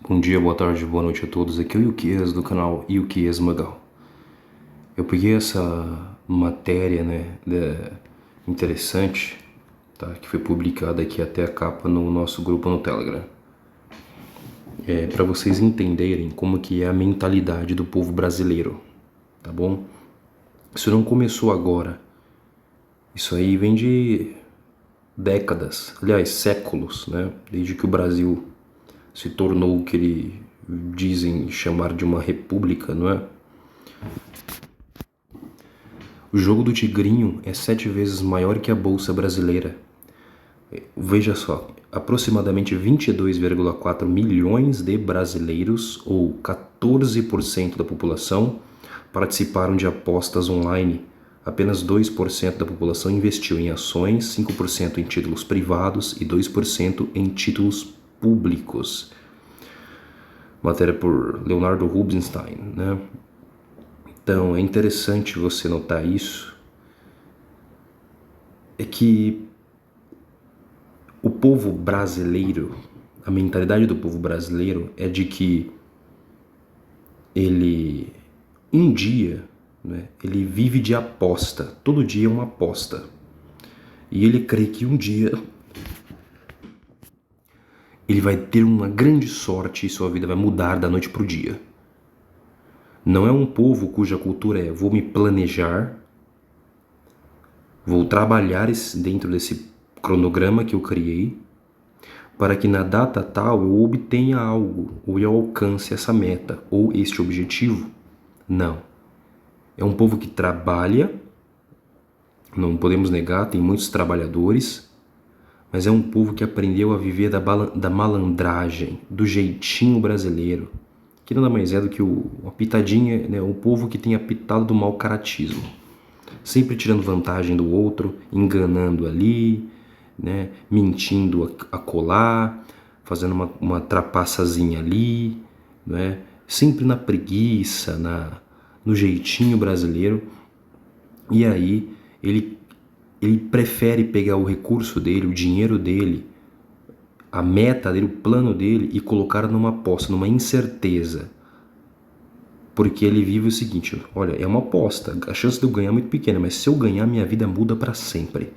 Bom dia, boa tarde, boa noite a todos. Aqui é o Yukias do canal Yukias Magal. Eu peguei essa matéria, interessante, tá, que foi publicada aqui até a capa no nosso grupo no Telegram. Para vocês entenderem como que é a mentalidade do povo brasileiro, tá bom? Isso não começou agora. Isso aí vem de décadas, aliás, séculos, né? Desde que o Brasil se tornou o que eles dizem chamar de uma república, não é? O jogo do Tigrinho é 7 vezes maior que a Bolsa Brasileira. Veja só, aproximadamente 22,4 milhões de brasileiros, ou 14% da população, participaram de apostas online. Apenas 2% da população investiu em ações, 5% em títulos privados e 2% em títulos públicos. Matéria por Leonardo Rubinstein, né? Então, é interessante você notar isso, é que o povo brasileiro, a mentalidade do povo brasileiro é de que ele, um dia, né, ele vive de aposta, todo dia é uma aposta. E ele crê que um dia ele vai ter uma grande sorte e sua vida vai mudar da noite para o dia. Não é um povo cuja cultura é vou me planejar, vou trabalhar dentro desse cronograma que eu criei, para que na data tal eu obtenha algo, ou eu alcance essa meta, ou este objetivo. Não. É um povo que trabalha, não podemos negar, tem muitos trabalhadores, mas é um povo que aprendeu a viver da malandragem, do jeitinho brasileiro, que nada mais é do que a pitadinha, né, o povo que tem a pitada do mau caratismo, sempre tirando vantagem do outro, enganando ali, né, mentindo a colar, fazendo uma trapaçazinha ali, né, sempre na preguiça, no jeitinho brasileiro. E aí ele prefere pegar o recurso dele, o dinheiro dele, a meta dele, o plano dele e colocar numa aposta, numa incerteza. Porque ele vive o seguinte, olha, é uma aposta, a chance de eu ganhar é muito pequena, mas se eu ganhar, minha vida muda para sempre.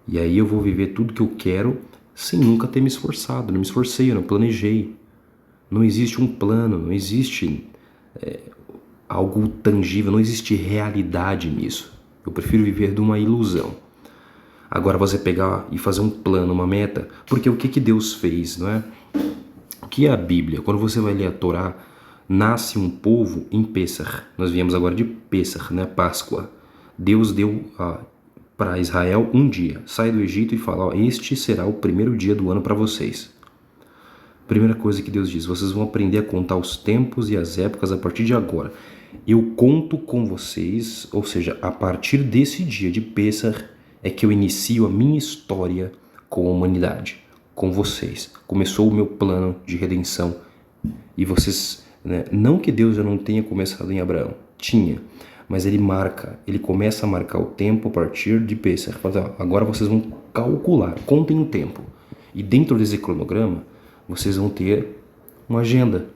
E aí eu vou viver tudo que eu quero sem nunca ter me esforçado, não me esforcei, eu não planejei. Não existe um plano, não existe algo tangível, não existe realidade nisso. Eu prefiro viver de uma ilusão. Agora você pegar e fazer um plano, uma meta, porque o que Deus fez, não é? O que é a Bíblia? Quando você vai ler a Torá, nasce um povo em Pêssar. Nós viemos agora de Pêssar, né? Páscoa. Deus deu para Israel um dia. Sai do Egito e fala, ó, este será o primeiro dia do ano para vocês. Primeira coisa que Deus diz, vocês vão aprender a contar os tempos e as épocas a partir de agora. Eu conto com vocês, ou seja, a partir desse dia de Pêssar é que eu inicio a minha história com a humanidade, com vocês. Começou o meu plano de redenção. E vocês, né, não que Deus já não tenha começado em Abraão, tinha, mas ele começa a marcar o tempo a partir de Pêssar. Agora vocês vão calcular, contem o tempo. E dentro desse cronograma, vocês vão ter uma agenda.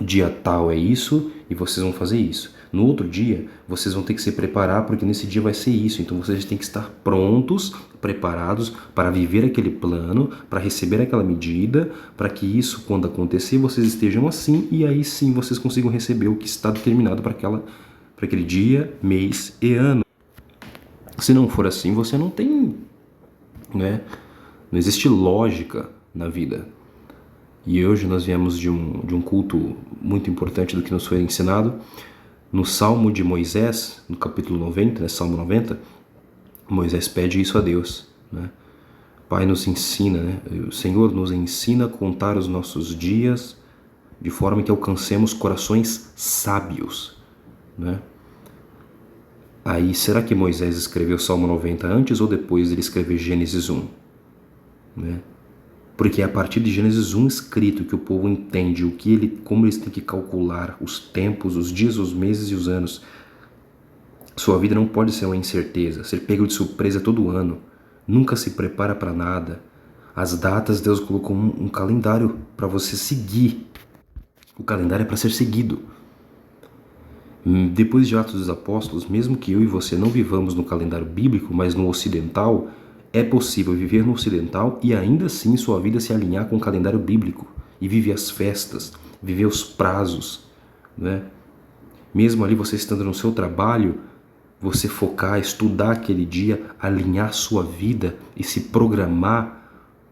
Dia tal é isso e vocês vão fazer isso. No outro dia, vocês vão ter que se preparar porque nesse dia vai ser isso. Então vocês têm que estar prontos, preparados para viver aquele plano, para receber aquela medida, para que isso, quando acontecer, vocês estejam assim e aí sim vocês consigam receber o que está determinado para aquele dia, mês e ano. Se não for assim, você não tem, né? Não existe lógica na vida. E hoje nós viemos de um culto muito importante do que nos foi ensinado. No Salmo de Moisés, no capítulo 90, né, Salmo 90, Moisés pede isso a Deus, né? Pai nos ensina, né? O Senhor nos ensina a contar os nossos dias de forma que alcancemos corações sábios, né? Aí, será que Moisés escreveu o Salmo 90 antes ou depois de ele escrever Gênesis 1? Né? Porque é a partir de Gênesis 1 escrito que o povo entende como eles têm que calcular os tempos, os dias, os meses e os anos. Sua vida não pode ser uma incerteza, ser pego de surpresa todo ano. Nunca se prepara para nada. As datas, Deus colocou um calendário para você seguir. O calendário é para ser seguido. Depois de Atos dos Apóstolos, mesmo que eu e você não vivamos no calendário bíblico, mas no ocidental, é possível viver no ocidental e ainda assim sua vida se alinhar com o calendário bíblico e viver as festas, viver os prazos, né? Mesmo ali você estando no seu trabalho, você focar, estudar aquele dia, alinhar sua vida e se programar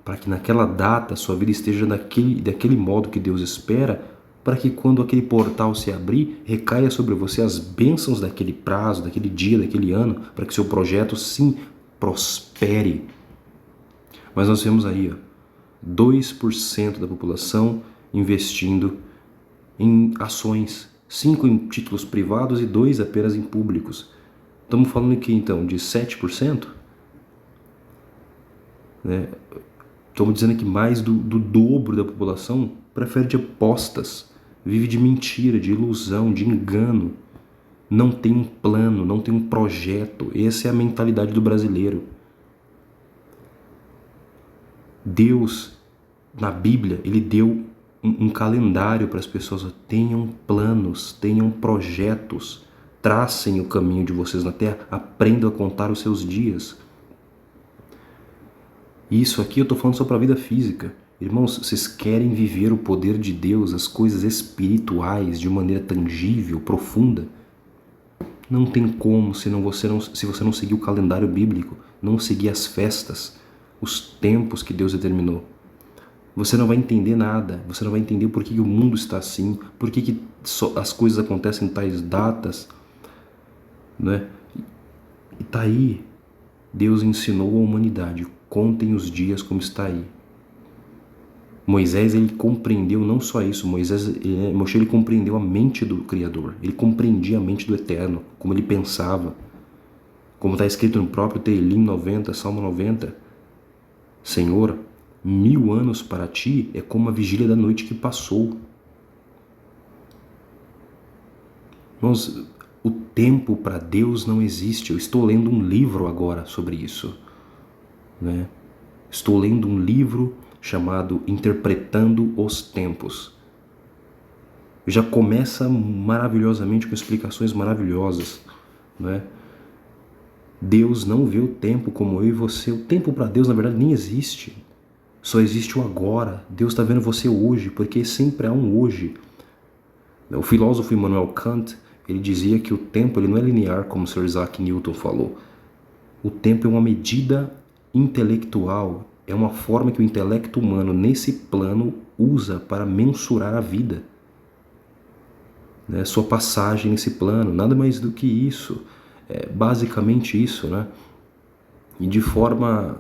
para que naquela data sua vida esteja daquele modo que Deus espera, para que quando aquele portal se abrir, recaia sobre você as bênçãos daquele prazo, daquele dia, daquele ano, para que seu projeto sim prospere. Mas nós vemos aí, 2% da população investindo em ações, 5% em títulos privados e 2% apenas em públicos. Estamos falando aqui então de 7%? Né? Estamos dizendo que mais do dobro da população prefere de apostas, vive de mentira, de ilusão, de engano. Não tem um plano, não tem um projeto. Essa é a mentalidade do brasileiro. Deus, na Bíblia, Ele deu um calendário para as pessoas. Tenham planos, tenham projetos, tracem o caminho de vocês na Terra, aprendam a contar os seus dias. Isso aqui eu estou falando só para a vida física. Irmãos, vocês querem viver o poder de Deus, as coisas espirituais, de maneira tangível, profunda? Não tem como se você não seguir o calendário bíblico, não seguir as festas, os tempos que Deus determinou. Você não vai entender nada, você não vai entender por que o mundo está assim, por que as coisas acontecem em tais datas, né? E tá aí, Deus ensinou a humanidade, contem os dias como está aí. Moisés, ele compreendeu não só isso, Moshe, ele compreendeu a mente do Criador, ele compreendia a mente do Eterno, como ele pensava, como está escrito no próprio Teilim 90, Salmo 90, Senhor, 1000 anos para ti é como a vigília da noite que passou. Irmãos, o tempo para Deus não existe. Eu estou lendo um livro agora sobre isso, né? Estou lendo um livro chamado Interpretando os Tempos. Já começa maravilhosamente com explicações maravilhosas, né? Deus não vê o tempo como eu e você. O tempo para Deus, na verdade, nem existe. Só existe o agora. Deus está vendo você hoje, porque sempre há um hoje. O filósofo Immanuel Kant, ele dizia que o tempo ele não é linear, como o Sr. Isaac Newton falou. O tempo é uma medida intelectual, é uma forma que o intelecto humano, nesse plano, usa para mensurar a vida. Né? Sua passagem nesse plano, nada mais do que isso. É basicamente isso, né? E de forma...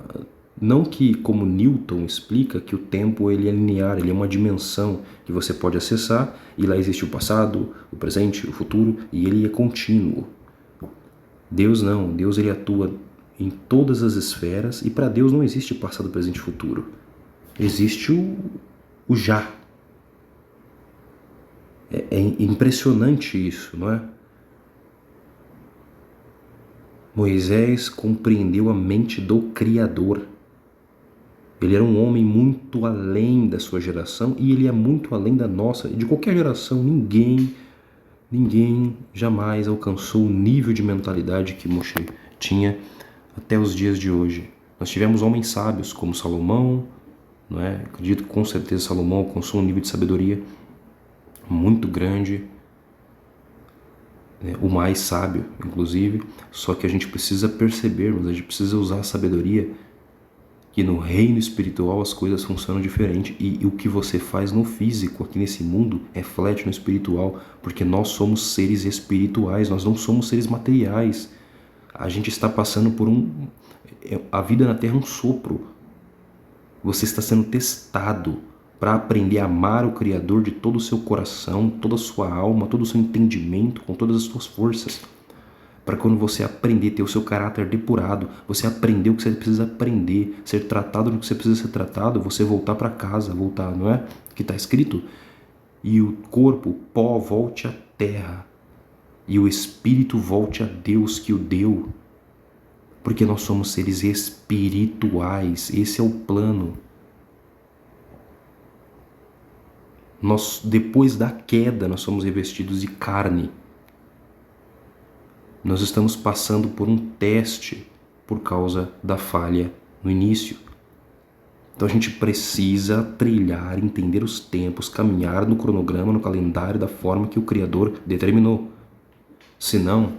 Não que, como Newton explica, que o tempo ele é linear, ele é uma dimensão que você pode acessar e lá existe o passado, o presente, o futuro e ele é contínuo. Deus não, Deus ele atua em todas as esferas e para Deus não existe passado, presente e futuro. Existe o já. É impressionante isso, não é? Moisés compreendeu a mente do Criador. Ele era um homem muito além da sua geração e ele é muito além da nossa. De qualquer geração, ninguém jamais alcançou o nível de mentalidade que Moshe tinha até os dias de hoje. Nós tivemos homens sábios como Salomão, não é? Acredito que com certeza Salomão alcançou um nível de sabedoria muito grande, o mais sábio, inclusive. Só que a gente precisa perceber, mas a gente precisa usar a sabedoria que no reino espiritual as coisas funcionam diferente e o que você faz no físico aqui nesse mundo reflete no espiritual, porque nós somos seres espirituais, nós não somos seres materiais. A gente está passando por a vida na Terra é um sopro. Você está sendo testado para aprender a amar o Criador de todo o seu coração, toda a sua alma, todo o seu entendimento, com todas as suas forças. Para quando você aprender, ter o seu caráter depurado, você aprender o que você precisa aprender, ser tratado no que você precisa ser tratado, você voltar para casa, voltar, não é? Que está escrito, e o corpo, o pó, volte à terra, e o espírito volte a Deus que o deu, porque nós somos seres espirituais, esse é o plano. Depois da queda, nós somos revestidos de carne. Nós estamos passando por um teste por causa da falha no início. Então a gente precisa trilhar, entender os tempos, caminhar no cronograma, no calendário da forma que o Criador determinou. Senão,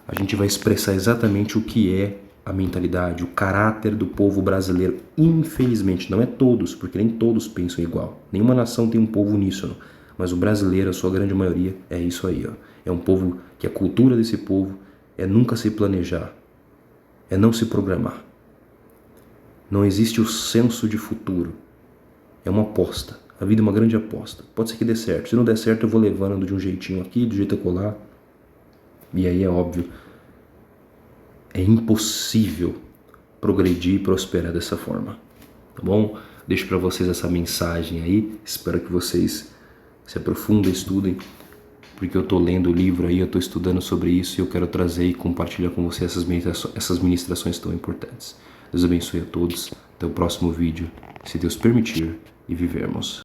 a gente vai expressar exatamente o que é a mentalidade, o caráter do povo brasileiro. Infelizmente, não é todos, porque nem todos pensam igual. Nenhuma nação tem um povo uníssono, mas o brasileiro, a sua grande maioria, é isso aí. Ó. É um povo que a cultura desse povo é nunca se planejar, é não se programar. Não existe o senso de futuro. É uma aposta. A vida é uma grande aposta. Pode ser que dê certo. Se não der certo, eu vou levando de um jeitinho aqui, do jeito acolá. E aí é óbvio, é impossível progredir e prosperar dessa forma. Tá bom? Deixo para vocês essa mensagem aí. Espero que vocês se aprofundem, estudem, porque eu estou lendo o livro aí, eu estou estudando sobre isso e eu quero trazer e compartilhar com vocês essas ministrações tão importantes. Deus abençoe a todos. Até o próximo vídeo, se Deus permitir e vivermos.